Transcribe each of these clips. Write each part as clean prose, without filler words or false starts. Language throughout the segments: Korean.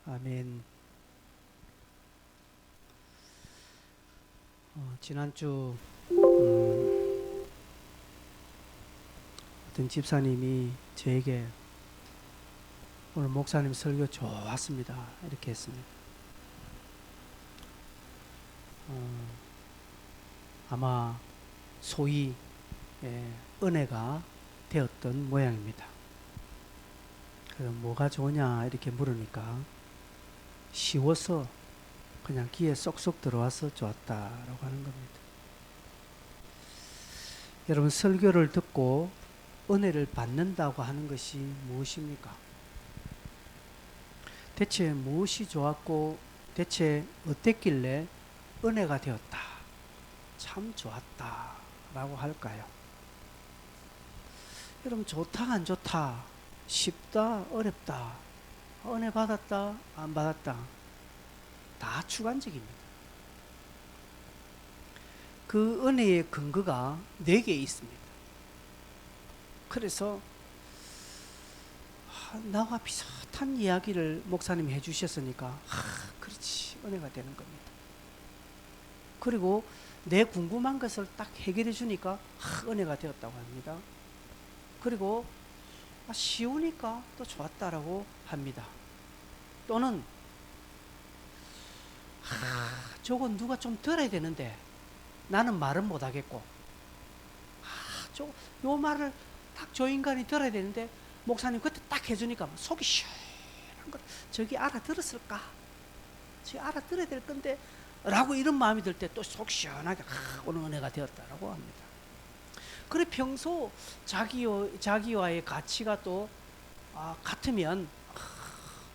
아멘. 지난주 어떤 집사님이 저에게 오늘 목사님 설교 좋았습니다, 이렇게 했습니다. 아마 소위 은혜가 되었던 모양입니다. 그래서 뭐가 좋으냐 이렇게 물으니까 쉬워서 그냥 귀에 쏙쏙 들어와서 좋았다라고 하는 겁니다. 여러분, 설교를 듣고 은혜를 받는다고 하는 것이 무엇입니까? 대체 무엇이 좋았고 대체 어땠길래 은혜가 되었다, 참 좋았다 라고 할까요? 여러분, 좋다 안 좋다, 쉽다 어렵다, 은혜 받았다 안 받았다, 다 주관적입니다. 그 은혜의 근거가 4개 있습니다. 그래서 나와 비슷한 이야기를 목사님이 해주셨으니까 그렇지, 은혜가 되는 겁니다. 그리고 내 궁금한 것을 딱 해결해 주니까 은혜가 되었다고 합니다. 그리고 쉬우니까 또 좋았다라고 합니다. 또는 저건 누가 좀 들어야 되는데 나는 말은 못하겠고, 요 말을 딱 저 인간이 들어야 되는데 목사님 그때 딱 해주니까 속이 시원한 거, 저기 알아들었을까? 저기 알아들어야 될 건데 라고 이런 마음이 들 때 또 속 시원하게 오늘 은혜가 되었다라고 합니다. 그래, 평소 자기와의 가치가 또 같으면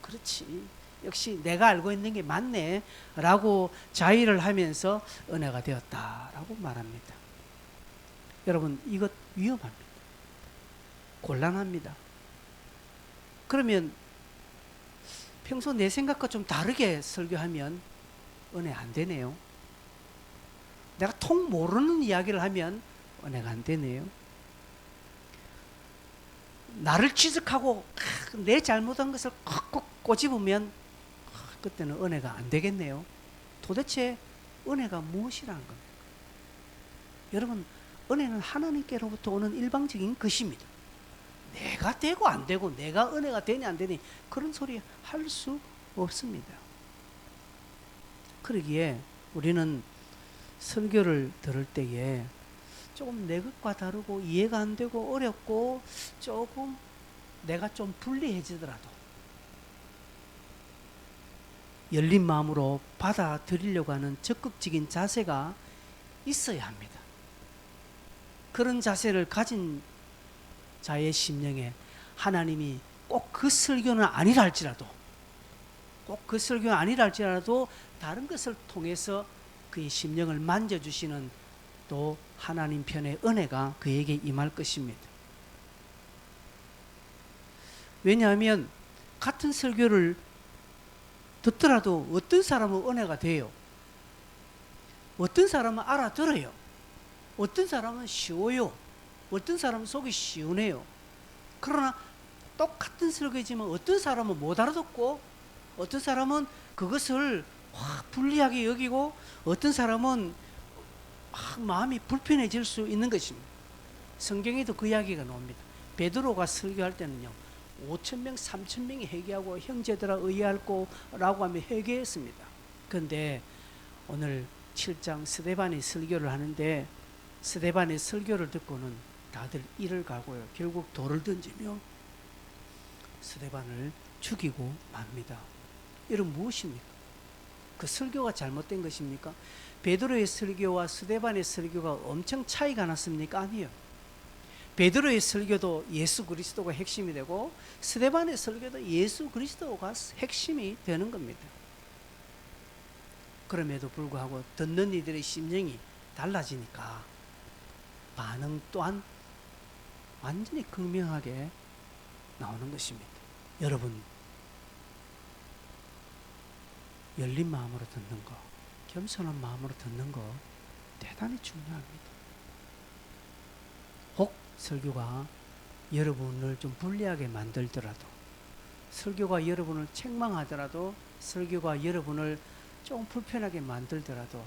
그렇지, 역시 내가 알고 있는 게 맞네 라고 자의를 하면서 은혜가 되었다라고 말합니다. 여러분, 이것 위험합니다. 곤란합니다. 그러면 평소 내 생각과 좀 다르게 설교하면 은혜 안 되네요. 내가 통 모르는 이야기를 하면 은혜가 안 되네요. 나를 지적하고 내 잘못한 것을 콕콕 꼬집으면 그때는 은혜가 안 되겠네요. 도대체 은혜가 무엇이라는 겁니까? 여러분, 은혜는 하나님께로부터 오는 일방적인 것입니다. 내가 되고 안 되고, 내가 은혜가 되니 안 되니 그런 소리 할 수 없습니다. 그러기에 우리는 설교를 들을 때에 조금 내 것과 다르고 이해가 안 되고 어렵고 조금 내가 좀 불리해지더라도 열린 마음으로 받아들이려고 하는 적극적인 자세가 있어야 합니다. 그런 자세를 가진 자의 심령에 하나님이 꼭 그 설교는 아니라 할지라도 다른 것을 통해서 그의 심령을 만져주시는 또 하나님 편의 은혜가 그에게 임할 것입니다. 왜냐하면 같은 설교를 듣더라도 어떤 사람은 은혜가 돼요. 어떤 사람은 알아들어요. 어떤 사람은 쉬워요. 어떤 사람은 속이 시원해요. 그러나 똑같은 설교지만 어떤 사람은 못 알아듣고, 어떤 사람은 그것을 불리하게 여기고, 어떤 사람은 마음이 불편해질 수 있는 것입니다. 성경에도 그 이야기가 나옵니다. 베드로가 설교할 때는요, 5,000명 3,000명이 회개하고 형제들아 의뢰할고 라고 하며 회개했습니다. 그런데 오늘 7장 스데반이 설교를 하는데, 스데반의 설교를 듣고는 다들 이를 가고요, 결국 돌을 던지며 스데반을 죽이고 맙니다. 이런 무엇입니까? 그 설교가 잘못된 것입니까? 베드로의 설교와 스데반의 설교가 엄청 차이가 났습니까? 아니요. 베드로의 설교도 예수 그리스도가 핵심이 되고 스데반의 설교도 예수 그리스도가 핵심이 되는 겁니다. 그럼에도 불구하고 듣는 이들의 심령이 달라지니까 반응 또한 완전히 극명하게 나오는 것입니다. 여러분, 열린 마음으로 듣는 거, 겸손한 마음으로 듣는 거 대단히 중요합니다. 혹 설교가 여러분을 좀 불리하게 만들더라도 설교가 여러분을 책망하더라도, 설교가 여러분을 좀 불편하게 만들더라도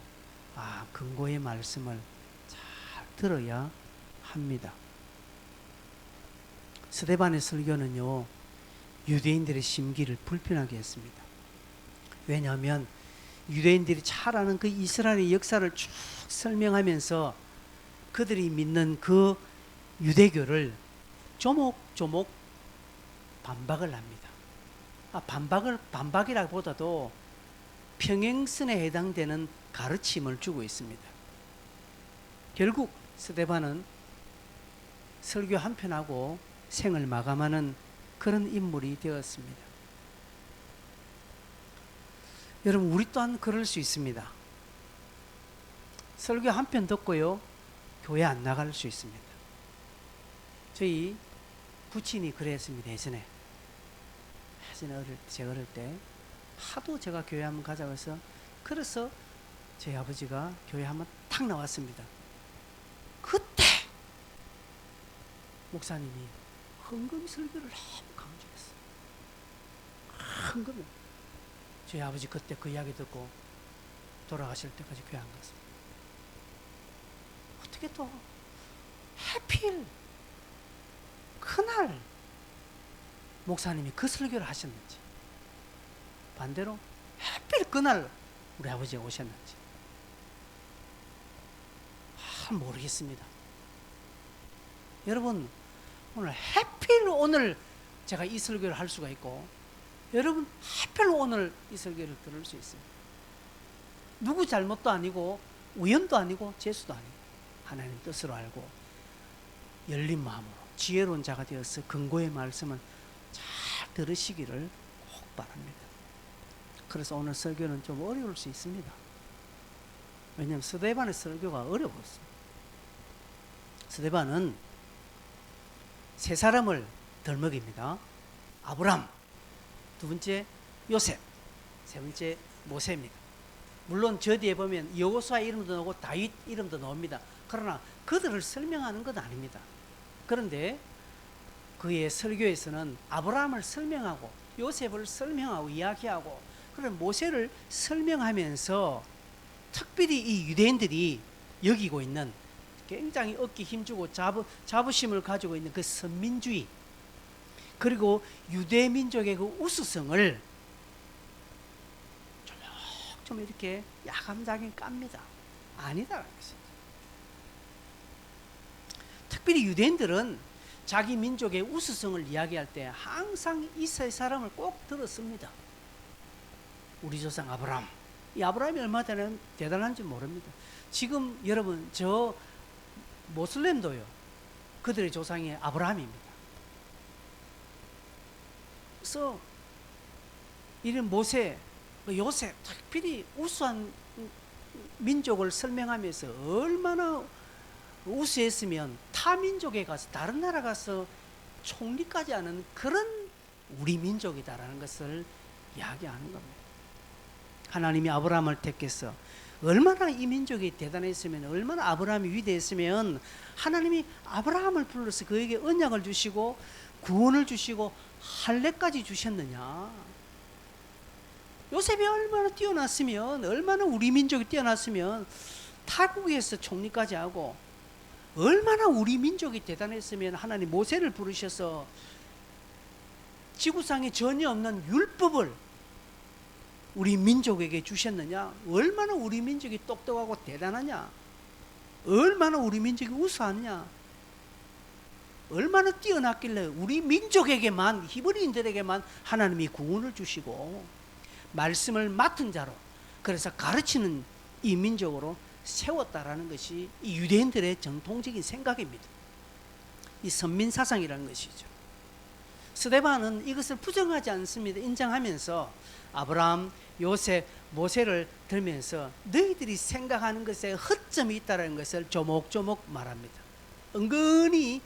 근고의 말씀을 잘 들어야 합니다. 스데반의 설교는요, 유대인들의 심기를 불편하게 했습니다. 왜냐하면 유대인들이 잘 아는 그 이스라엘의 역사를 쭉 설명하면서 그들이 믿는 그 유대교를 조목조목 반박을 합니다. 반박이라기보다도 평행선에 해당되는 가르침을 주고 있습니다. 결국 스데반은 설교 한편하고 생을 마감하는 그런 인물이 되었습니다. 여러분, 우리 또한 그럴 수 있습니다. 설교 한편 듣고요, 교회 안 나갈 수 있습니다. 저희 부친이 그랬습니다. 예전에 제가 어릴 때 하도 제가 교회 한번 가자고 해서, 그래서 저희 아버지가 교회 한번 탁 나왔습니다. 그때 목사님이 헌금 설교를 너무 강조했어요. 헌금. 저희 아버지 그때 그 이야기 듣고 돌아가실 때까지 교회 안 갔습니다. 어떻게 또 하필 그날 목사님이 그 설교를 하셨는지, 반대로 하필 그날 우리 아버지가 오셨는지 모르겠습니다. 여러분, 오늘 하필 오늘 제가 이 설교를 할 수가 있고, 여러분 하필 오늘 이 설교를 들을 수 있습니다. 누구 잘못도 아니고 우연도 아니고 재수도 아니고 하나님 뜻으로 알고 열린 마음으로 지혜로운 자가 되어서 근고의 말씀을 잘 들으시기를 꼭 바랍니다. 그래서 오늘 설교는 좀 어려울 수 있습니다. 왜냐하면 스데반의 설교가 어려웠어요. 스데반은 세 사람을 덜먹입니다. 아브람, 두 번째 요셉, 세 번째 모세입니다. 물론 저 뒤에 보면 여호수아 이름도 나오고 다윗 이름도 나옵니다. 그러나 그들을 설명하는 건 아닙니다. 그런데 그의 설교에서는 아브라함을 설명하고 요셉을 설명하고 이야기하고, 그런 모세를 설명하면서 특별히 이 유대인들이 여기고 있는 굉장히 어깨 힘주고 자부심을 가지고 있는 그 선민주의, 그리고 유대 민족의 그 우수성을 좀 이렇게 야감자긴 깝니다. 아니다라는 것이죠. 특별히 유대인들은 자기 민족의 우수성을 이야기할 때 항상 이 세 사람을 꼭 들었습니다. 우리 조상 아브라함, 이 아브라함이 얼마나 대단한지 모릅니다. 지금 여러분 저 모슬렘도요, 그들의 조상이 아브라함입니다. 그래서 이런 모세, 요셉, 특별히 우수한 민족을 설명하면서 얼마나 우수했으면 타 민족에 가서, 다른 나라 가서 총리까지 하는 그런 우리 민족이다라는 것을 이야기하는 겁니다. 하나님이 아브라함을 택해서 얼마나 이 민족이 대단했으면, 얼마나 아브라함이 위대했으면 하나님이 아브라함을 불러서 그에게 언약을 주시고 구원을 주시고 할례까지 주셨느냐. 요셉이 얼마나 뛰어났으면, 얼마나 우리 민족이 뛰어났으면 타국에서 총리까지 하고, 얼마나 우리 민족이 대단했으면 하나님 모세를 부르셔서 지구상에 전혀 없는 율법을 우리 민족에게 주셨느냐. 얼마나 우리 민족이 똑똑하고 대단하냐. 얼마나 우리 민족이 우수하냐. 얼마나 뛰어났길래 우리 민족에게만, 히브리인들에게만 하나님이 구원을 주시고 말씀을 맡은 자로, 그래서 가르치는 이 민족으로 세웠다라는 것이 이 유대인들의 전통적인 생각입니다. 이 선민사상이라는 것이죠. 스데반은 이것을 부정하지 않습니다. 인정하면서 아브라함, 요셉, 모세를 들면서 너희들이 생각하는 것에 허점이 있다는 것을 조목조목 말합니다. 은근히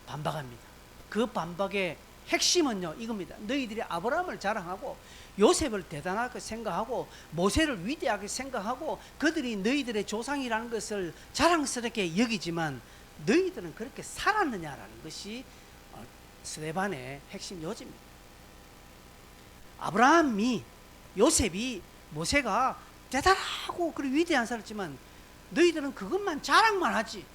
반박합니다. 그 반박의 핵심은요, 이겁니다. 너희들이 아브라함을 자랑하고 요셉을 대단하게 생각하고 모세를 위대하게 생각하고 그들이 너희들의 조상이라는 것을 자랑스럽게 여기지만 너희들은 그렇게 살았느냐라는 것이 스데반의 핵심 요지입니다. 아브라함이, 요셉이, 모세가 대단하고 그리고 위대한 사람이지만 너희들은 그것만 자랑만 하지.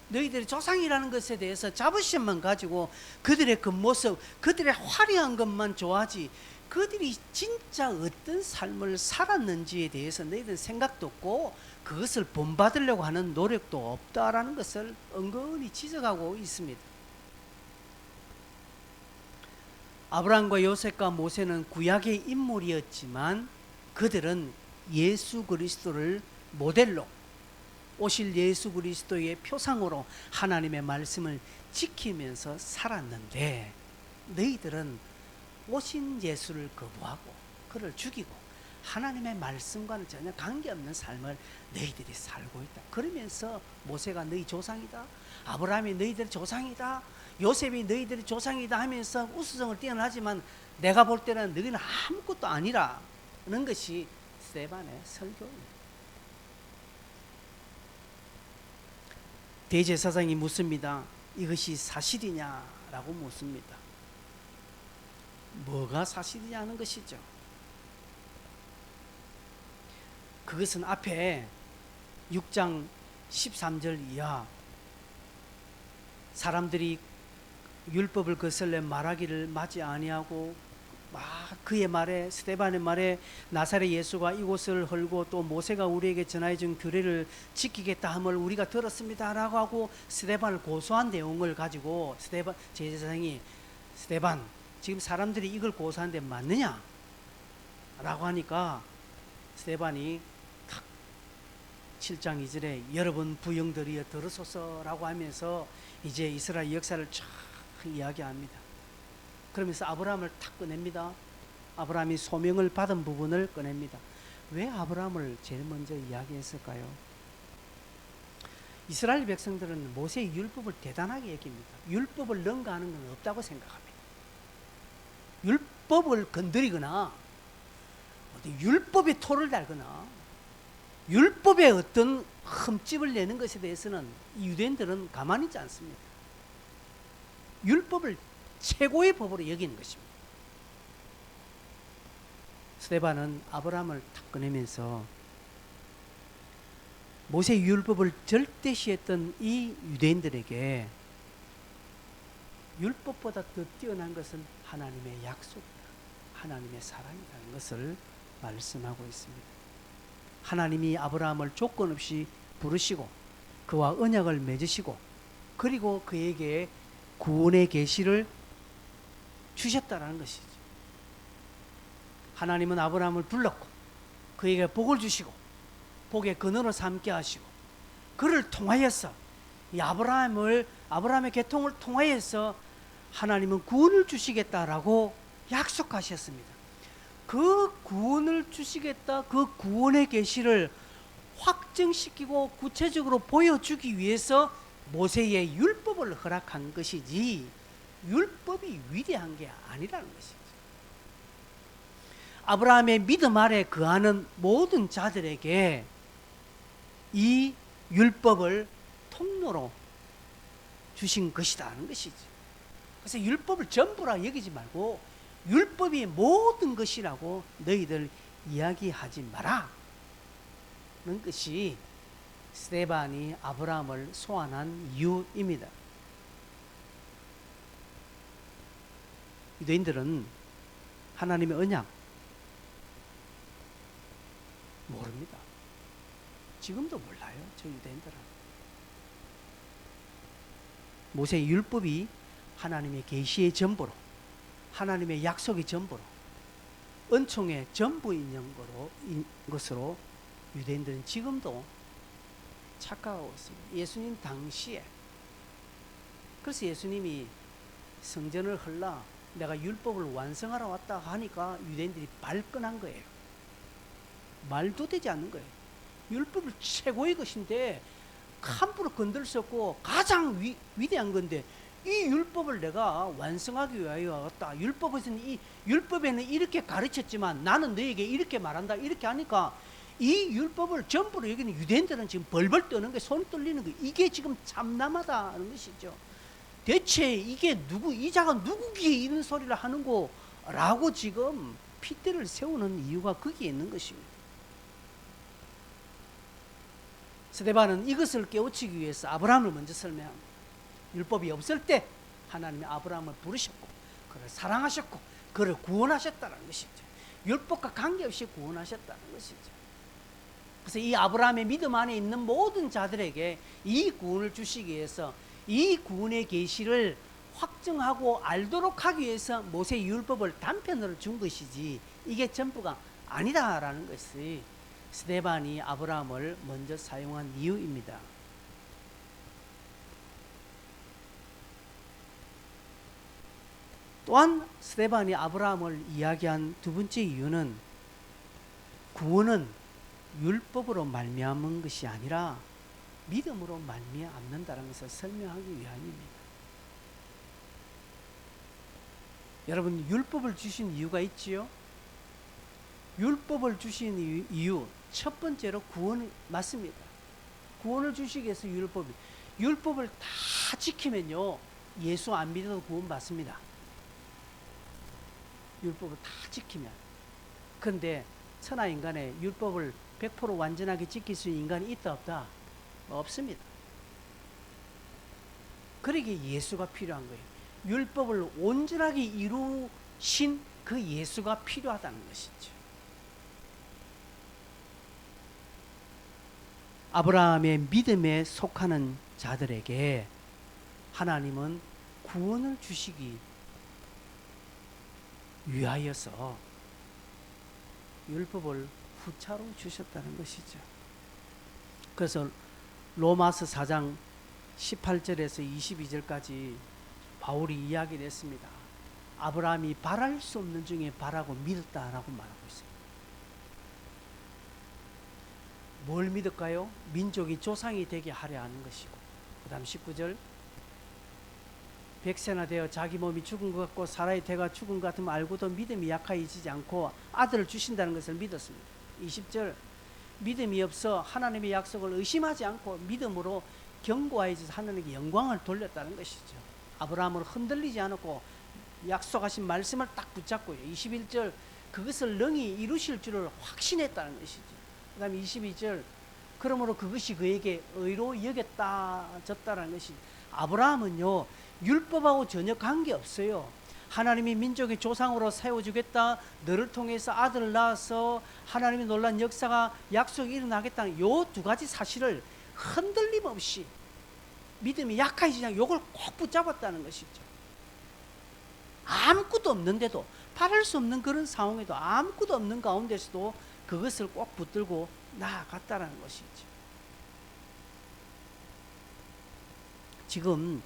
너희들의 조상이라는 것에 대해서 자부심만 가지고 그들의 그 모습, 그들의 화려한 것만 좋아하지, 그들이 진짜 어떤 삶을 살았는지에 대해서 너희들은 생각도 없고 그것을 본받으려고 하는 노력도 없다라는 것을 은근히 지적하고 있습니다. 아브라함과 요셉과 모세는 구약의 인물이었지만 그들은 예수 그리스도를 모델로, 오실 예수 그리스도의 표상으로 하나님의 말씀을 지키면서 살았는데 너희들은 오신 예수를 거부하고 그를 죽이고 하나님의 말씀과는 전혀 관계없는 삶을 너희들이 살고 있다. 그러면서 모세가 너희 조상이다, 아브라함이 너희들의 조상이다, 요셉이 너희들의 조상이다 하면서 우수성을 뛰어나지만 내가 볼 때는 너희는 아무것도 아니라는 것이 스데반의 설교입니다. 대제사장이 묻습니다. 이것이 사실이냐라고 묻습니다. 뭐가 사실이냐는 것이죠. 그것은 앞에 6장 13절 이하 사람들이 율법을 거슬러 말하기를 맞지 아니하고 그의 말에, 스데반의 말에 나사렛 예수가 이곳을 헐고 또 모세가 우리에게 전하여 준 규례를 지키겠다 함을 우리가 들었습니다 라고 하고 스데반을 고소한 내용을 가지고 스데반 제사장이, 스데반 지금 사람들이 이걸 고소하는데 맞느냐 라고 하니까 스데반이 7장 2절에 여러분 부형들이여 들으소서라고 하면서 이제 이스라엘 역사를 쫙 이야기합니다. 그러면서 아브라함을 탁 꺼냅니다. 아브라함이 소명을 받은 부분을 꺼냅니다. 왜 아브라함을 제일 먼저 이야기했을까요? 이스라엘 백성들은 모세의 율법을 대단하게 여깁니다. 율법을 능가하는 건 없다고 생각합니다. 율법을 건드리거나 율법에 토를 달거나 율법에 어떤 흠집을 내는 것에 대해서는 유대인들은 가만히 있지 않습니다. 율법을 최고의 법으로 여기는 것입니다. 스데반은 아브라함을 탁 꺼내면서 모세의 율법을 절대시했던 이 유대인들에게 율법보다 더 뛰어난 것은 하나님의 약속이다, 하나님의 사랑이라는 것을 말씀하고 있습니다. 하나님이 아브라함을 조건 없이 부르시고 그와 언약을 맺으시고 그리고 그에게 구원의 계시를 주셨다라는 것이죠. 하나님은 아브라함을 불렀고 그에게 복을 주시고 복의 근원을 삼게 하시고 그를 통하여서 이 아브라함의 계통을 통하여서 하나님은 구원을 주시겠다라고 약속하셨습니다. 그 구원을 주시겠다, 그 구원의 계시를 확정시키고 구체적으로 보여주기 위해서 모세의 율법을 허락한 것이지 율법이 위대한 게 아니라는 것이죠. 아브라함의 믿음 아래 거하는 모든 자들에게 이 율법을 통로로 주신 것이다는 것이죠. 그래서 율법을 전부라 여기지 말고 율법이 모든 것이라고 너희들 이야기하지 마라 는 것이 스데반이 아브라함을 소환한 이유입니다. 유대인들은 하나님의 언약 모릅니다. 지금도 몰라요. 저 유대인들은. 모세의 율법이 하나님의 계시의 전부로, 하나님의 약속의 전부로, 은총의 전부인 것으로 유대인들은 지금도 착각하고 있습니다. 예수님 당시에. 그래서 예수님이 성전을 헐라 내가 율법을 완성하러 왔다 하니까 유대인들이 발끈한 거예요. 말도 되지 않는 거예요. 율법을 최고의 것인데 함부로 건들 수 없고 가장 위대한 건데 이 율법을 내가 완성하기 위하여 왔다. 율법에는 이렇게 가르쳤지만 나는 너에게 이렇게 말한다. 이렇게 하니까 이 율법을 전부로 여기는 유대인들은 지금 벌벌 떠는 게 손 떨리는 거. 이게 지금 참남하다는 것이죠. 대체 이게 이 자가 누구기에 이런 소리를 하는 거라고 지금 핏대를 세우는 이유가 거기에 있는 것입니다. 스데반은 이것을 깨우치기 위해서 아브라함을 먼저 설명합니다. 율법이 없을 때 하나님이 아브라함을 부르셨고 그를 사랑하셨고 그를 구원하셨다는 것이죠. 율법과 관계없이 구원하셨다는 것이죠. 그래서 이 아브라함의 믿음 안에 있는 모든 자들에게 이 구원을 주시기 위해서 이 구원의 계시를 확증하고 알도록 하기 위해서 모세의 율법을 단편으로 준 것이지 이게 전부가 아니다라는 것이 스데반이 아브라함을 먼저 사용한 이유입니다. 또한 스데반이 아브라함을 이야기한 두 번째 이유는 구원은 율법으로 말미암은 것이 아니라 믿음으로 말미암는다는 것을 설명하기 위함입니다. 여러분, 율법을 주신 이유가 있지요? 율법을 주신 이유 첫 번째로 구원 맞습니다. 구원을 주시기 위해서 율법을 다 지키면요 예수 안 믿어도 구원 받습니다. 율법을 다 지키면. 그런데 천하 인간의 율법을 100% 완전하게 지킬 수 있는 인간이 있다 없다? 없습니다. 그러기에 예수가 필요한 거예요. 율법을 온전하게 이루신 그 예수가 필요하다는 것이죠. 아브라함의 믿음에 속하는 자들에게 하나님은 구원을 주시기 위하여서 율법을 후차로 주셨다는 것이죠. 그래서 로마서 4장 18절에서 22절까지 바울이 이야기를 했습니다. 아브라함이 바랄 수 없는 중에 바라고 믿었다라고 말하고 있습니다. 뭘 믿을까요? 민족이 조상이 되게 하려 하는 것이고, 그 다음 19절, 백세나 되어 자기 몸이 죽은 것 같고 사라의 태가 죽은 것 같으면 알고도 믿음이 약해지지 않고 아들을 주신다는 것을 믿었습니다. 20절, 믿음이 없어 하나님의 약속을 의심하지 않고 믿음으로 견고해져서 하나님께 영광을 돌렸다는 것이죠. 아브라함은 흔들리지 않았고 약속하신 말씀을 딱 붙잡고요. 21절, 그것을 능히 이루실 줄을 확신했다는 것이죠. 그 다음에 22절, 그러므로 그것이 그에게 의로 여겼다졌다는 것이. 아브라함은요 율법하고 전혀 관계없어요. 하나님이 민족의 조상으로 세워주겠다, 너를 통해서 아들을 낳아서 하나님이 놀란 역사가 약속이 일어나겠다는 요 두 가지 사실을 흔들림 없이 믿음이 약해지지 않고 요걸 꼭 붙잡았다는 것이죠. 아무것도 없는데도, 바랄 수 없는 그런 상황에도, 아무것도 없는 가운데서도 그것을 꼭 붙들고 나아갔다는 것이죠. 지금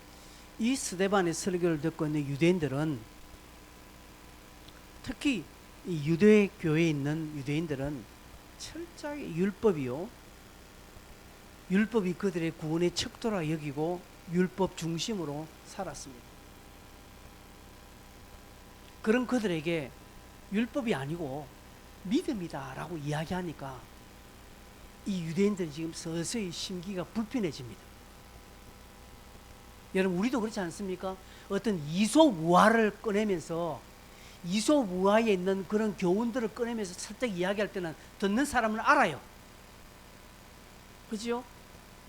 이 스데반의 설교를 듣고 있는 유대인들은, 특히 이 유대 교회에 있는 유대인들은 철저하게 율법이 그들의 구원의 척도라 여기고 율법 중심으로 살았습니다. 그런 그들에게 율법이 아니고 믿음이다라고 이야기하니까 이 유대인들은 지금 서서히 심기가 불편해집니다. 여러분, 우리도 그렇지 않습니까? 어떤 이소우화를 꺼내면서 이소우화에 있는 그런 교훈들을 꺼내면서 살짝 이야기할 때는 듣는 사람은 알아요. 그죠?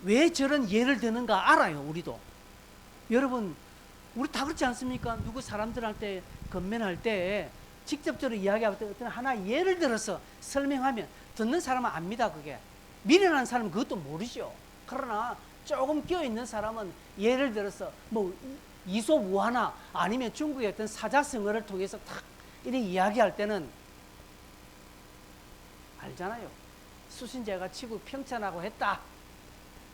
왜 저런 예를 드는가 알아요, 우리도. 여러분, 우리 다 그렇지 않습니까? 누구 사람들한테 건면할 때 직접적으로 이야기할 때 어떤 하나 예를 들어서 설명하면 듣는 사람은 압니다, 그게. 미련한 사람은 그것도 모르죠. 그러나 조금 끼어있는 사람은 예를 들어서 뭐 이소우화나 아니면 중국의 어떤 사자성어를 통해서 탁 이렇게 이야기할 때는 알잖아요. 수신제가 치고 평천하고 했다.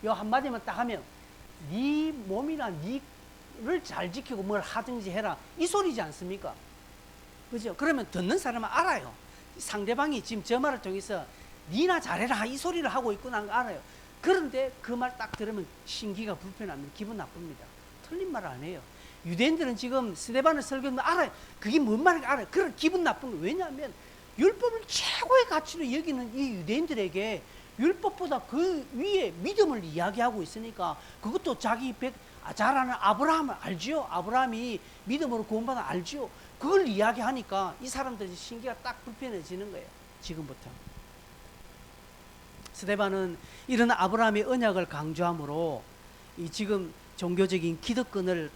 요 한마디만 딱 하면 네 몸이나 니를 잘 지키고 뭘 하든지 해라, 이 소리지 않습니까? 그죠? 그러면 듣는 사람은 알아요. 상대방이 지금 저 말을 통해서 니나 잘해라 이 소리를 하고 있구나 하는 거 알아요. 그런데 그 말 딱 들으면 신기가 불편합니다. 기분 나쁩니다. 틀린 말을 안 해요. 유대인들은 지금 스데반을 설교하면 알아요. 그게 뭔 말인지 알아요. 그런 기분 나쁜 거. 왜냐하면 율법을 최고의 가치로 여기는 이 유대인들에게 율법보다 그 위에 믿음을 이야기하고 있으니까, 그것도 자기 잘 아는 아브라함을 알지요. 아브라함이 믿음으로 구원받은 알지요. 그걸 이야기하니까 이 사람들이 신기가 딱 불편해지는 거예요. 지금부터. 스데반은 이런 아브라함의 언약을 강조함으로 이 지금 종교적인 기득권을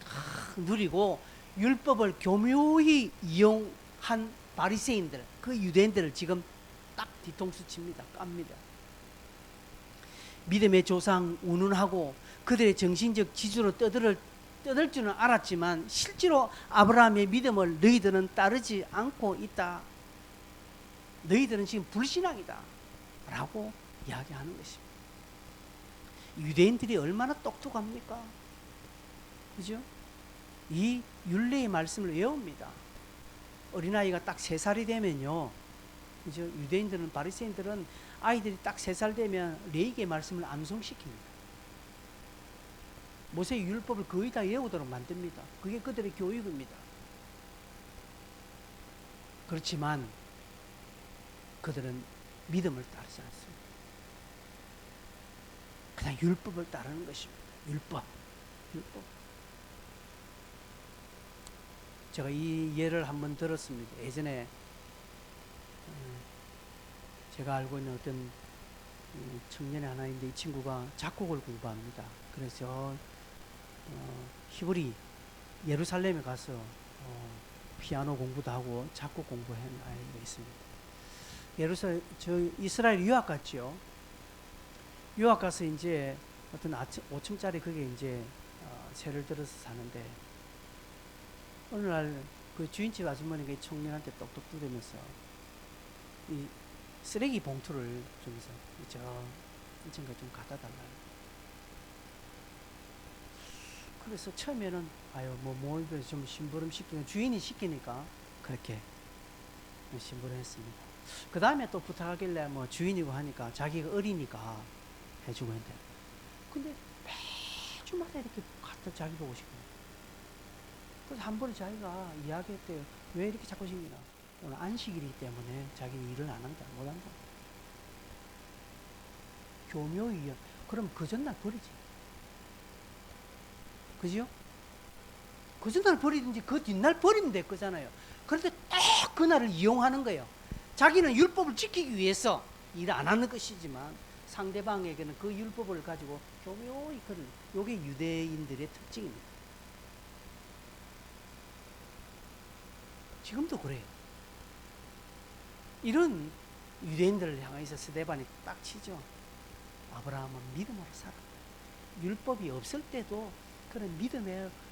누리고 율법을 교묘히 이용한 바리새인들, 그 유대인들을 지금 딱 뒤통수 칩니다. 깝니다. 믿음의 조상 운운하고 그들의 정신적 지주로 떠들 줄은 알았지만 실제로 아브라함의 믿음을 너희들은 따르지 않고 있다. 너희들은 지금 불신앙이다 라고 이야기하는 것입니다. 유대인들이 얼마나 똑똑합니까? 그죠? 이 율례의 말씀을 외웁니다. 어린아이가 딱 3살이 되면요, 그죠? 유대인들은, 바리새인들은 아이들이 딱 3살 되면 레위기의 말씀을 암송시킵니다. 모세의 율법을 거의 다 외우도록 만듭니다. 그게 그들의 교육입니다. 그렇지만 그들은 믿음을 따르지 않습니다. 그냥 율법을 따르는 것입니다. 율법. 제가 이 예를 한번 들었습니다. 예전에 제가 알고 있는 어떤 청년이 하나 있는데 이 친구가 작곡을 공부합니다. 그래서 히브리 예루살렘에 가서 피아노 공부도 하고 작곡 공부한 아이가 있습니다. 이스라엘 유학 갔죠. 유학 가서 이제 어떤 5층짜리 그게 이제 세를 들어서 사는데 어느 날 그 주인집 아주머니가 이 청년한테 똑똑 두드리면서 이 쓰레기 봉투를 주면서 저 인천가 좀 갖다 달라. 그래서 처음에는 뭘 좀 심부름 시키는 주인이 시키니까 그렇게 심부름했습니다. 그 다음에 또 부탁하길래 뭐 주인이고 하니까 자기가 어리니까 해주고 했는데 근데 매주마다 이렇게 갖다 자기 보고 싶어요. 그래서 한 번에 자기가 이야기했대요. 왜 이렇게 자꾸 생기나? 오늘 안식일이기 때문에 자기는 일을 안 한다, 못 한다. 교묘히. 그럼 그 전날 버리지. 그죠? 그 전날 버리든지 그 뒷날 버리면 될 거잖아요. 그런데 딱 그날을 이용하는 거예요. 자기는 율법을 지키기 위해서 일 안 하는 것이지만 상대방에게는 그 율법을 가지고 교묘히 그런, 요게 유대인들의 특징입니다. 지금도 그래요. 이런 유대인들을 향해서 스데반이 딱 치죠. 아브라함은 믿음으로 살았다. 율법이 없을 때도 그런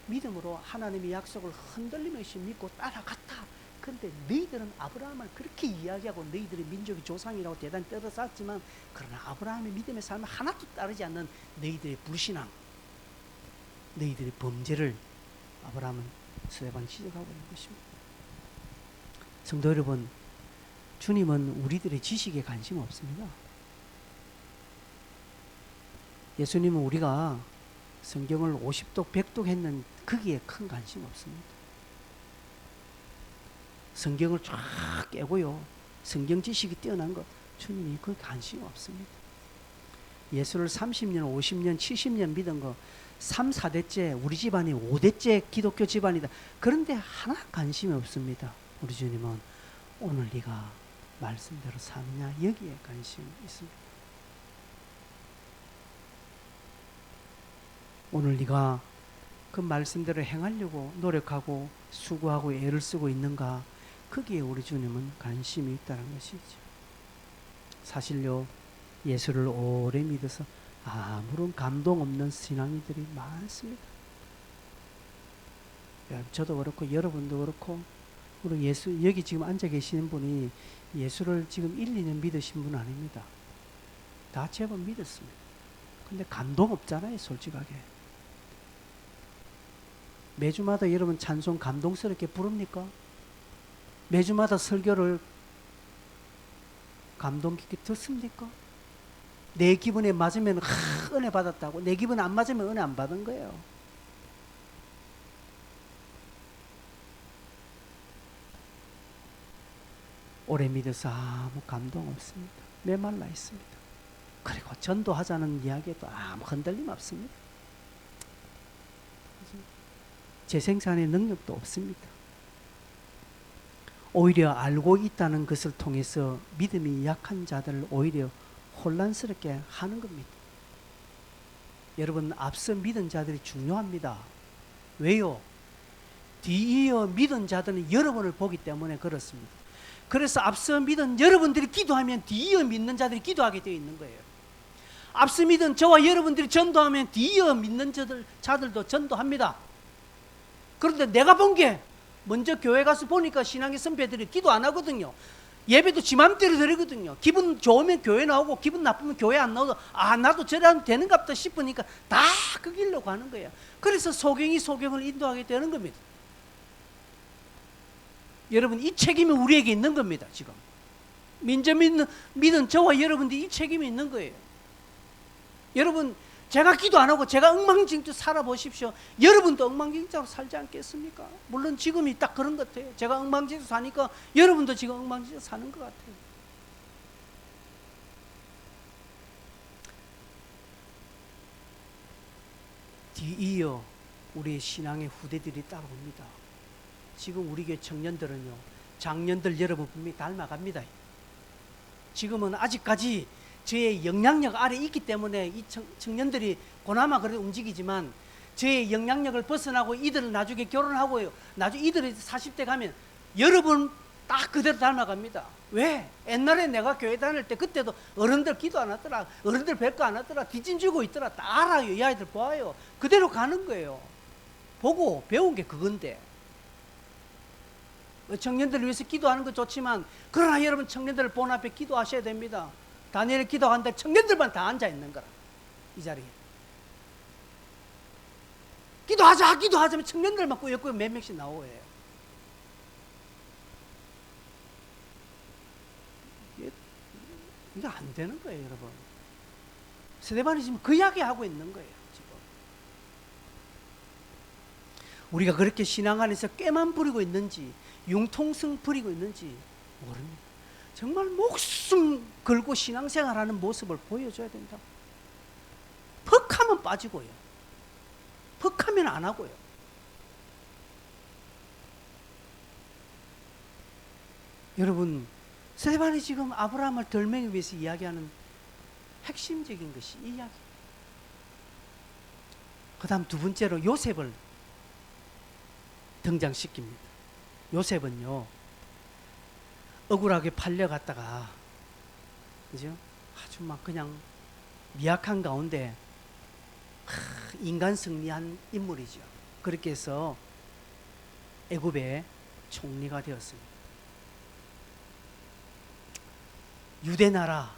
믿음으로 하나님의 약속을 흔들림 없이 믿고 따라갔다. 그런데 너희들은 아브라함을 그렇게 이야기하고 너희들의 민족의 조상이라고 대단히 떠들었지만 그러나 아브라함의 믿음의 삶을 하나도 따르지 않는 너희들의 불신앙, 너희들의 범죄를 아브라함은 스데반이 지적하고 있는 것입니다. 성도 여러분, 주님은 우리들의 지식에 관심 없습니다. 예수님은 우리가 성경을 50독, 100독 했는 거기에 큰 관심 없습니다. 성경을 쫙 깨고요, 성경 지식이 뛰어난 것, 주님이 그 관심 없습니다. 예수를 30년, 50년, 70년 믿은 거 3, 4대째, 우리 집안이 5대째 기독교 집안이다. 그런데 하나 관심이 없습니다. 우리 주님은 오늘 네가 말씀대로 사느냐, 여기에 관심이 있습니다. 오늘 네가 그 말씀대로 행하려고 노력하고 수고하고 애를 쓰고 있는가, 거기에 우리 주님은 관심이 있다는 것이죠. 사실요, 예수를 오래 믿어서 아무런 감동 없는 신앙인들이 많습니다. 저도 그렇고 여러분도 그렇고, 우리 예수, 여기 지금 앉아 계시는 분이 예수를 지금 1, 2년 믿으신 분 아닙니다. 다 제법 믿었습니다. 근데 감동 없잖아요, 솔직하게. 매주마다 여러분 찬송 감동스럽게 부릅니까? 매주마다 설교를 감동 깊게 듣습니까? 내 기분에 맞으면 은혜 받았다고, 내 기분에 안 맞으면 은혜 안 받은 거예요. 오래 믿어서 아무 감동 없습니다. 메말라 있습니다. 그리고 전도하자는 이야기에도 아무 흔들림 없습니다. 재생산의 능력도 없습니다. 오히려 알고 있다는 것을 통해서 믿음이 약한 자들을 오히려 혼란스럽게 하는 겁니다. 여러분, 앞서 믿은 자들이 중요합니다. 왜요? 뒤이어 믿은 자들은 여러분을 보기 때문에 그렇습니다. 그래서 앞서 믿은 여러분들이 기도하면 뒤이어 믿는 자들이 기도하게 되어 있는 거예요. 앞서 믿은 저와 여러분들이 전도하면 뒤이어 믿는 자들도 전도합니다. 그런데 내가 본 게 먼저 교회 가서 보니까 신앙의 선배들이 기도 안 하거든요. 예배도 지 맘대로 드리거든요. 기분 좋으면 교회 나오고 기분 나쁘면 교회 안 나오고, 아 나도 저래 하면 되는가 보다 싶으니까 다 그 길로 가는 거예요. 그래서 소경이 소경을 인도하게 되는 겁니다. 여러분, 이 책임이 우리에게 있는 겁니다. 지금 민저 믿은 저와 여러분들이 이 책임이 있는 거예요. 여러분, 제가 기도 안 하고 제가 엉망진창 살아보십시오. 여러분도 엉망진창으로 살지 않겠습니까? 물론 지금이 딱 그런 것 같아요. 제가 엉망진창 사니까 여러분도 지금 엉망진창 사는 것 같아요. 뒤이어 우리의 신앙의 후대들이 따라옵니다. 지금 우리 교회 청년들은요, 장년들 여러분 분명히 닮아갑니다. 지금은 아직까지 저의 영향력 아래 있기 때문에 이 청년들이 그나마 그래도 움직이지만, 저의 영향력을 벗어나고 이들은 나중에 결혼하고요, 나중에 이들이 40대 가면 여러분 딱 그대로 닮아갑니다. 왜? 옛날에 내가 교회 다닐 때 그때도 어른들 기도 안 하더라, 어른들 뵐 거 안 하더라, 뒷짐지고 있더라, 다 알아요. 이 아이들 보아요. 그대로 가는 거예요. 보고 배운 게 그건데. 청년들을 위해서 기도하는 거 좋지만, 그러나 여러분 청년들을 본 앞에 기도하셔야 됩니다. 다니엘 기도하는데 청년들만 다 앉아 있는 거라, 이 자리에. 기도하자면 청년들만 꾸역꾸역 몇 명씩 나오고요. 이게 안 되는 거예요, 여러분. 스데반이 지금 그 이야기 하고 있는 거예요, 지금. 우리가 그렇게 신앙 안에서 꾀만 부리고 있는지, 융통성 부리고 있는지 모릅니다. 정말 목숨 걸고 신앙생활하는 모습을 보여줘야 된다. 퍽하면 빠지고요, 퍽하면 안 하고요. 여러분, 스데반이 지금 아브라함을 덜맹이 위해서 이야기하는 핵심적인 것이 이 이야기. 그 다음 두 번째로 요셉을 등장시킵니다. 요셉은요, 억울하게 팔려갔다가, 그죠? 아주 막 그냥 미약한 가운데 인간 승리한 인물이죠. 그렇게 해서 애굽의 총리가 되었습니다. 유대나라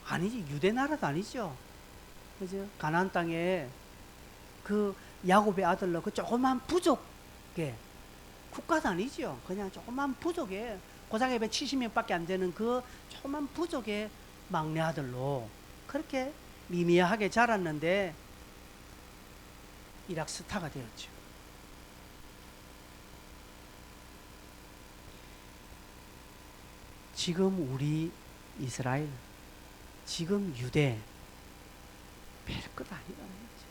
아니지, 유대나라도 아니죠. 그죠? 가나안 땅에 그 야곱의 아들로 그 조그만 부족의 국가도 아니죠. 그냥 조그만 부족의 고장에 70명밖에 안 되는 그 조그만 부족의 막내 아들로 그렇게 미미하게 자랐는데 이락 스타가 되었죠. 지금 우리 이스라엘, 지금 유대, 별것 아니라는 거죠.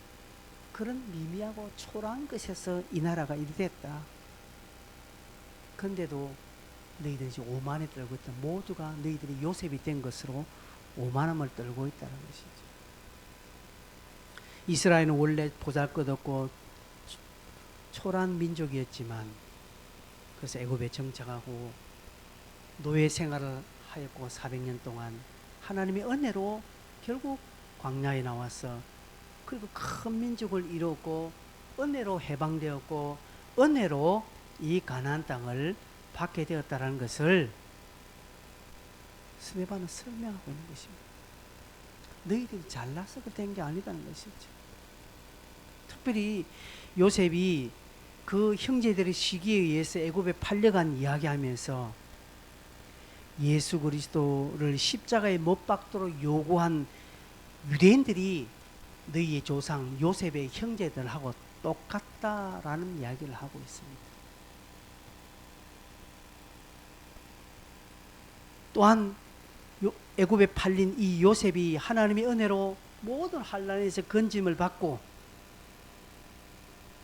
그런 미미하고 초라한 것에서 이 나라가 이리 됐다. 그런데도 너희들이 지금 오만에 떨고 있다. 모두가 너희들이 요셉이 된 것으로 오만함을 떨고 있다는 것이죠. 이스라엘은 원래 보잘것없고 초라한 민족이었지만, 그래서 애굽에 정착하고 노예 생활을 하였고 400년 동안 하나님의 은혜로 결국 광야에 나와서 그리고 큰 민족을 이루었고 은혜로 해방되었고 은혜로 이 가나안 땅을 받게 되었다는 것을 스데반은 설명하고 있는 것입니다. 너희들이 잘나서 된 게 아니다는 것이죠. 특별히 요셉이 그 형제들의 시기에 의해서 애굽에 팔려간 이야기하면서 예수 그리스도를 십자가에 못 박도록 요구한 유대인들이 너희의 조상 요셉의 형제들하고 똑같다라는 이야기를 하고 있습니다. 또한 애굽에 팔린 이 요셉이 하나님의 은혜로 모든 환난에서 건짐을 받고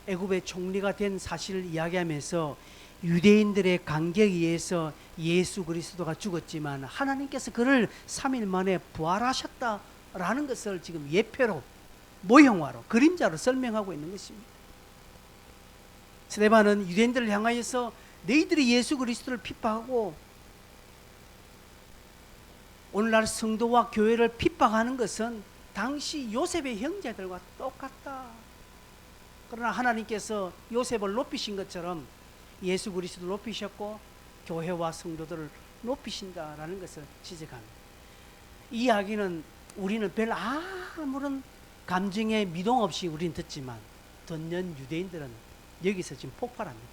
애굽의 총리가 된 사실을 이야기하면서 유대인들의 간격에 의해서 예수 그리스도가 죽었지만 하나님께서 그를 3일 만에 부활하셨다라는 것을 지금 예표로, 모형화로, 그림자로 설명하고 있는 것입니다. 스데반은 유대인들을 향하여서 너희들이 예수 그리스도를 핍박하고 오늘날 성도와 교회를 핍박하는 것은 당시 요셉의 형제들과 똑같다. 그러나 하나님께서 요셉을 높이신 것처럼 예수 그리스도를 높이셨고 교회와 성도들을 높이신다라는 것을 지적합니다. 이 이야기는 우리는 별 아무런 감정의 미동 없이 우리는 듣지만 듣는 유대인들은 여기서 지금 폭발합니다.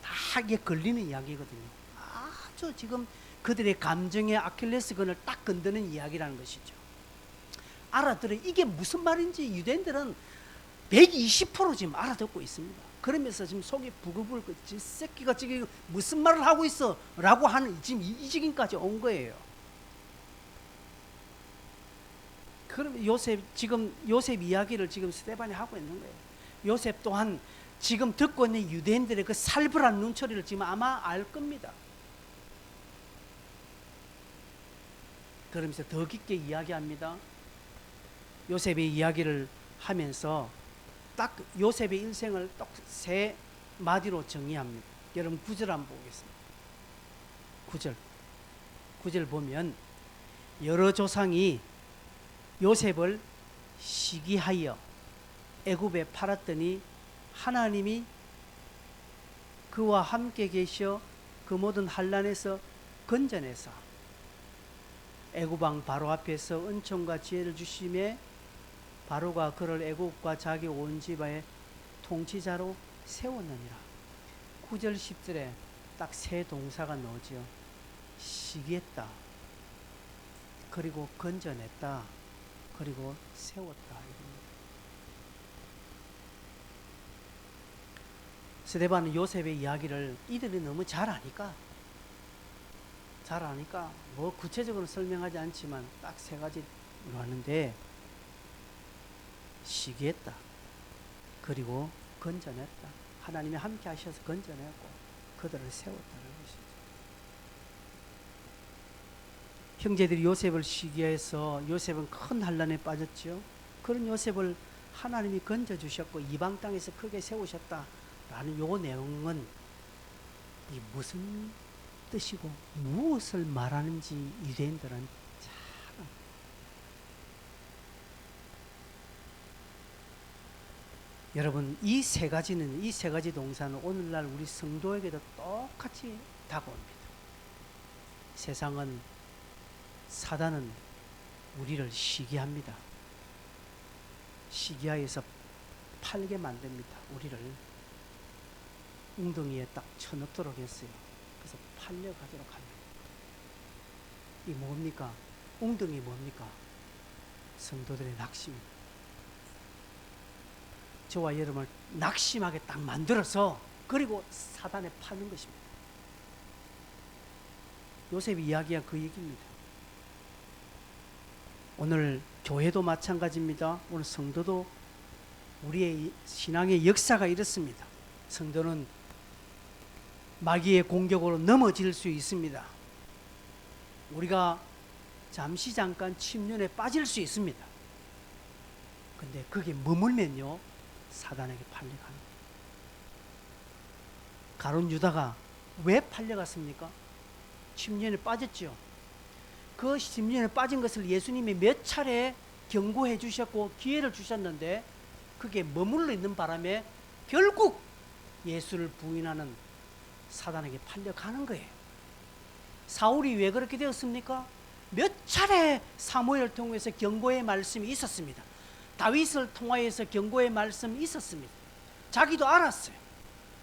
다 이게 걸리는 이야기거든요. 아주 지금 그들의 감정의 아킬레스건을 딱 건드는 이야기라는 것이죠. 알아들어 이게 무슨 말인지 유대인들은 120% 지금 알아듣고 있습니다. 그러면서 지금 속이 부글부글 이 새끼가 지금 무슨 말을 하고 있어 라고 하는 지금 이 지경까지 온 거예요. 그럼 요셉 이야기를 지금 스데반이 하고 있는 거예요. 요셉 또한 지금 듣고 있는 유대인들의 그 살벌한 눈초리를 지금 아마 알 겁니다. 그러면서 더 깊게 이야기합니다. 요셉의 이야기를 하면서 딱 요셉의 일생을 딱 세 마디로 정의합니다. 여러분 9절 한번 보겠습니다. 9절 보면 여러 조상이 요셉을 시기하여 애굽에 팔았더니 하나님이 그와 함께 계셔 그 모든 환난에서 건져내사 애굽 왕 바로 앞에서 은총과 지혜를 주심에 바로가 그를 애굽과 자기 온 집의 통치자로 세웠느니라. 9절 10절에 딱 세 동사가 나오죠. 시기했다, 그리고 건져냈다, 그리고 세웠다. 스데반은 요셉의 이야기를 이들이 너무 잘 아니까 뭐 구체적으로 설명하지 않지만 딱 세 가지로 하는데 시기했다, 그리고 건져냈다. 하나님이 함께 하셔서 건져냈고 그들을 세웠다는 것이죠. 형제들이 요셉을 시기해서 요셉은 큰 환난에 빠졌죠. 그런 요셉을 하나님이 건져주셨고 이방 땅에서 크게 세우셨다라는 요 내용은 이 무슨 뜻이고 무엇을 말하는지 유대인들은 잘 여러분 이 세 가지 동사는 오늘날 우리 성도에게도 똑같이 다가옵니다. 세상은 사단은 우리를 시기합니다. 시기하여서 팔게 만듭니다. 우리를 웅덩이에 딱 쳐넣도록 했어요. 그래서 팔려가도록 합니다. 이 뭡니까? 웅덩이 뭡니까? 성도들의 낙심입니다. 저와 여러분을 낙심하게 딱 만들어서 그리고 사단에 파는 것입니다. 요셉이 이야기한 그 얘기입니다. 오늘 교회도 마찬가지입니다. 오늘 성도도 우리의 신앙의 역사가 이렇습니다. 성도는 마귀의 공격으로 넘어질 수 있습니다. 우리가 잠깐 침륜에 빠질 수 있습니다. 근데 그게 머물면요 사단에게 팔려갑니다. 가룟 유다가 왜 팔려갔습니까? 침륜에 빠졌죠. 그 침륜에 빠진 것을 예수님이 몇 차례 경고해 주셨고 기회를 주셨는데 그게 머물러 있는 바람에 결국 예수를 부인하는 사단에게 팔려가는 거예요. 사울이 왜 그렇게 되었습니까? 몇 차례 사무엘을 통해서 경고의 말씀이 있었습니다. 다윗을 통하여서 경고의 말씀이 있었습니다. 자기도 알았어요.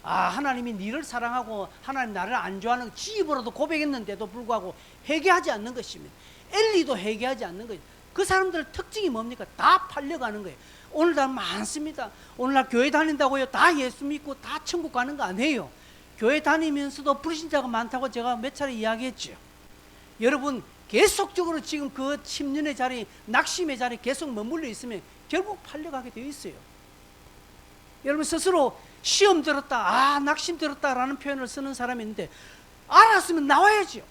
하나님이 니를 사랑하고 하나님 나를 안 좋아하는 지 입으로도 고백했는데도 불구하고 회개하지 않는 것입니다. 엘리도 회개하지 않는 거예요. 그 사람들 특징이 뭡니까? 다 팔려가는 거예요. 오늘날 많습니다. 오늘날 교회 다닌다고요 다 예수 믿고 다 천국 가는 거 아니에요. 교회 다니면서도 불신자가 많다고 제가 몇 차례 이야기했죠. 여러분 계속적으로 지금 그 침륜의 자리, 낙심의 자리 계속 머물러 있으면 결국 팔려가게 되어 있어요. 여러분 스스로 시험 들었다, 낙심 들었다라는 표현을 쓰는 사람이 있는데 알았으면 나와야죠.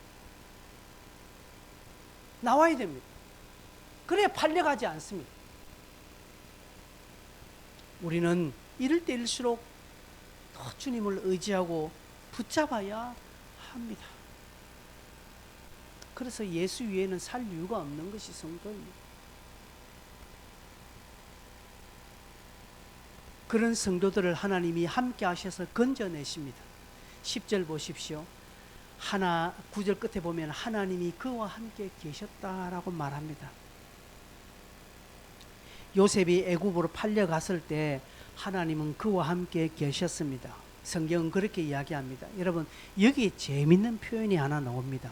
나와야 됩니다. 그래야 팔려가지 않습니다. 우리는 이럴 때일수록 더 주님을 의지하고 붙잡아야 합니다. 그래서 예수 위에는 살 이유가 없는 것이 성도입니다. 그런 성도들을 하나님이 함께 하셔서 건져내십니다. 10절 보십시오. 9절 끝에 보면 하나님이 그와 함께 계셨다라고 말합니다. 요셉이 애굽으로 팔려갔을 때 하나님은 그와 함께 계셨습니다. 성경은 그렇게 이야기합니다. 여러분, 여기에 재밌는 표현이 하나 나옵니다.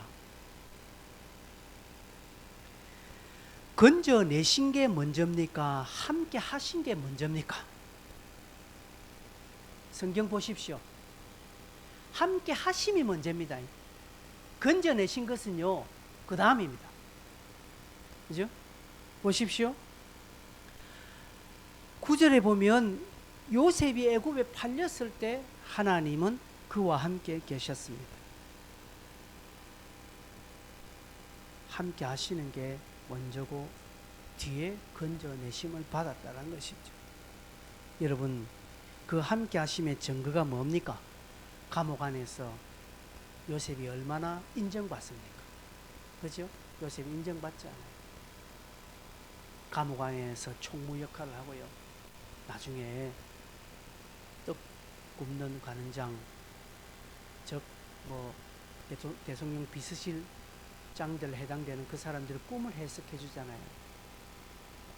건져내신 게 먼저입니까? 함께 하신 게 먼저입니까? 성경 보십시오. 함께 하심이 먼저입니다. 건져내신 것은요, 그 다음입니다. 그죠? 보십시오. 9절에 보면 요셉이 애굽에 팔렸을 때 하나님은 그와 함께 계셨습니다. 함께 하시는 게 먼저고 뒤에 건져내심을 받았다는 것이죠. 여러분, 그 함께 하심의 증거가 뭡니까? 감옥 안에서 요셉이 얼마나 인정받습니까? 그죠? 요셉이 인정받지 않아요. 감옥 안에서 총무 역할을 하고요. 나중에 떡 굽는 관원장, 즉 대통령 비서실장들 해당되는 그 사람들의 꿈을 해석해 주잖아요.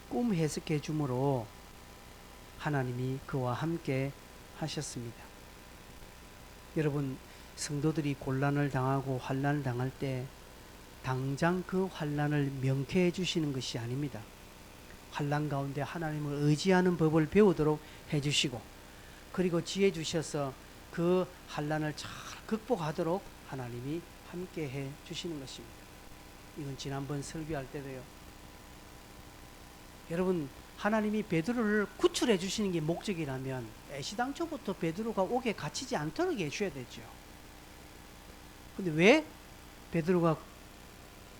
꿈 해석해 주므로 하나님이 그와 함께 하셨습니다. 여러분, 성도들이 곤란을 당하고 환난을 당할 때 당장 그 환난을 명쾌해 주시는 것이 아닙니다. 환난 가운데 하나님을 의지하는 법을 배우도록 해주시고, 그리고 지혜 주셔서 그 환난을 잘 극복하도록 하나님이 함께 해 주시는 것입니다. 이건 지난번 설교할 때도요. 여러분, 하나님이 베드로를 구출해 주시는 게 목적이라면 애시당초부터 베드로가 옥에 갇히지 않도록 해줘야 되죠. 근데 왜 베드로가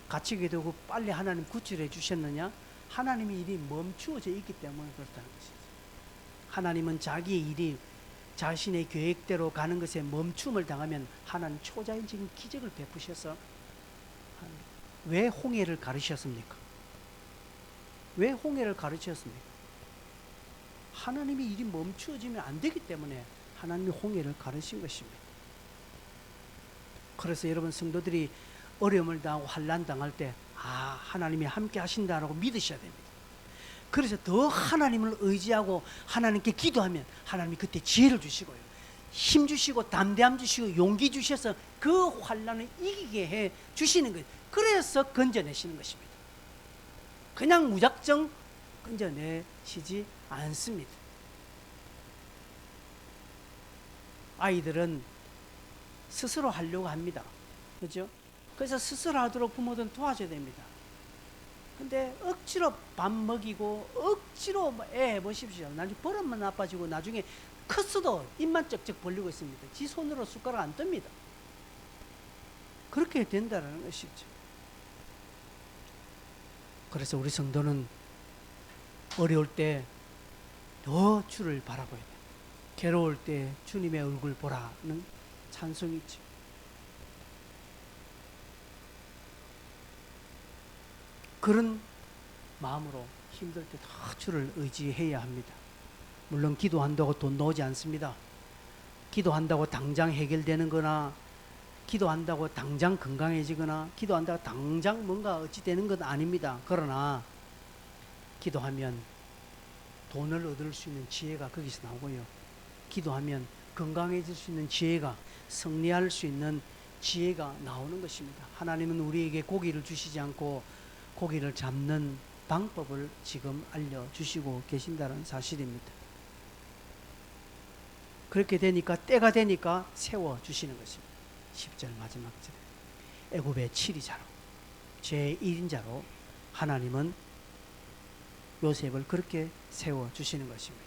갇히게 되고 빨리 하나님 구출해 주셨느냐? 하나님의 일이 멈추어져 있기 때문에 그렇다는 것이죠. 하나님은 자기의 일이 자신의 계획대로 가는 것에 멈춤을 당하면 하나님 초자연적인 기적을 베푸셔서 왜 홍해를 가르셨습니까? 왜 홍해를 가르쳤습니까? 하나님의 일이 멈추어지면 안 되기 때문에 하나님이 홍해를 가르친 것입니다. 그래서 여러분 성도들이 어려움을 당하고 환난 당할 때 하나님이 함께 하신다라고 믿으셔야 됩니다. 그래서 더 하나님을 의지하고 하나님께 기도하면 하나님이 그때 지혜를 주시고요, 힘 주시고 담대함 주시고 용기 주셔서 그 환난을 이기게 해 주시는 거예요. 그래서 건져내시는 것입니다. 그냥 무작정 건져내시지 않습니다. 아이들은 스스로 하려고 합니다. 그렇죠? 그래서 스스로 하도록 부모들은 도와줘야 됩니다. 근데 억지로 밥 먹이고 억지로 애 보십시오. 나중에 버릇만 나빠지고 나중에 컸어도 입만 쩍쩍 벌리고 있습니다. 지 손으로 숟가락 안 뜹니다. 그렇게 된다는 것이죠. 그래서 우리 성도는 어려울 때 더 주를 바라봐야 돼요. 괴로울 때 주님의 얼굴 보라는 찬송이 있죠. 그런 마음으로 힘들 때 더 주를 의지해야 합니다. 물론 기도한다고 돈 나오지 않습니다. 기도한다고 당장 해결되는 거나 기도한다고 당장 건강해지거나 기도한다고 당장 뭔가 어찌 되는 건 아닙니다. 그러나 기도하면 돈을 얻을 수 있는 지혜가 거기서 나오고요, 기도하면 건강해질 수 있는 지혜가, 승리할 수 있는 지혜가 나오는 것입니다. 하나님은 우리에게 고기를 주시지 않고 고기를 잡는 방법을 지금 알려주시고 계신다는 사실입니다. 그렇게 되니까 때가 되니까 세워주시는 것입니다. 10절 마지막 절에 애굽의 7위자로 제1인자로 하나님은 요셉을 그렇게 세워주시는 것입니다.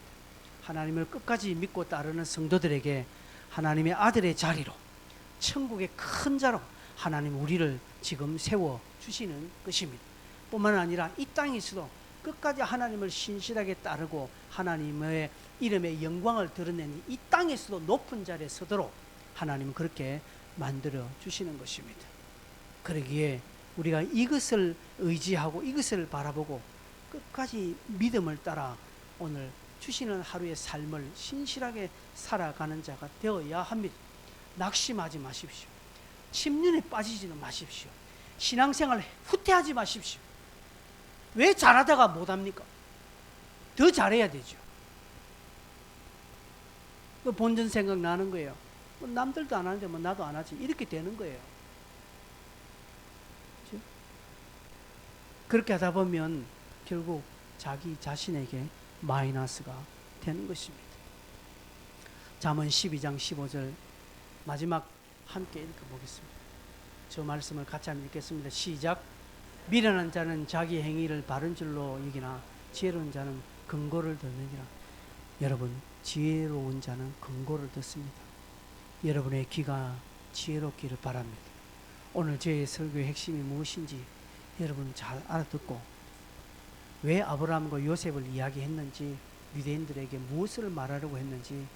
하나님을 끝까지 믿고 따르는 성도들에게 하나님의 아들의 자리로, 천국의 큰 자로 하나님 우리를 지금 세워주시는 것입니다. 뿐만 아니라 이 땅에서도 끝까지 하나님을 신실하게 따르고 하나님의 이름의 영광을 드러내는 이 땅에서도 높은 자리에 서도록 하나님은 그렇게 만들어 주시는 것입니다. 그러기에 우리가 이것을 의지하고 이것을 바라보고 끝까지 믿음을 따라 오늘 주시는 하루의 삶을 신실하게 살아가는 자가 되어야 합니다. 낙심하지 마십시오. 침륜에 빠지지는 마십시오. 신앙생활 후퇴하지 마십시오. 왜 잘하다가 못합니까? 더 잘해야 되죠. 그 본전 생각나는 거예요. 남들도 안 하는데 뭐 나도 안 하지, 이렇게 되는 거예요. 그렇죠? 그렇게 하다 보면 결국 자기 자신에게 마이너스가 되는 것입니다. 잠언 12장 15절 마지막 함께 읽어보겠습니다. 저 말씀을 같이 한번 읽겠습니다. 시작. 미련한 자는 자기 행위를 바른 줄로 여기나 지혜로운 자는 근거를 듣느니라. 여러분, 지혜로운 자는 근거를 듣습니다. 여러분의 귀가 지혜롭기를 바랍니다. 오늘 저의 설교의 핵심이 무엇인지 여러분 잘 알아듣고 왜 아브라함과 요셉을 이야기했는지, 유대인들에게 무엇을 말하려고 했는지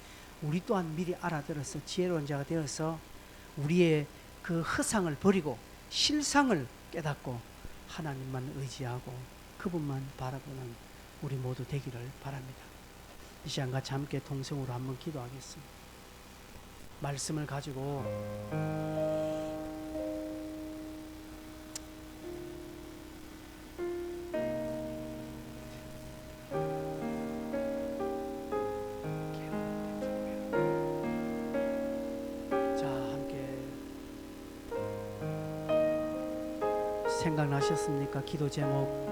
우리 또한 미리 알아들어서 지혜로운 자가 되어서 우리의 그 허상을 버리고 실상을 깨닫고 하나님만 의지하고 그분만 바라보는 우리 모두 되기를 바랍니다. 이 시간 같이 함께 동성으로 한번 기도하겠습니다. 말씀을 가지고 생각나셨습니까? 기도 제목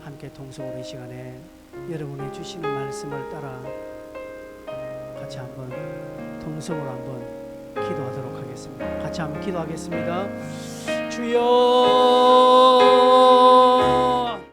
함께 동성으로 이 시간에 여러분의 주시는 말씀을 따라 같이 한번 동성으로 한번 기도하도록 하겠습니다. 같이 한번 기도하겠습니다. 주여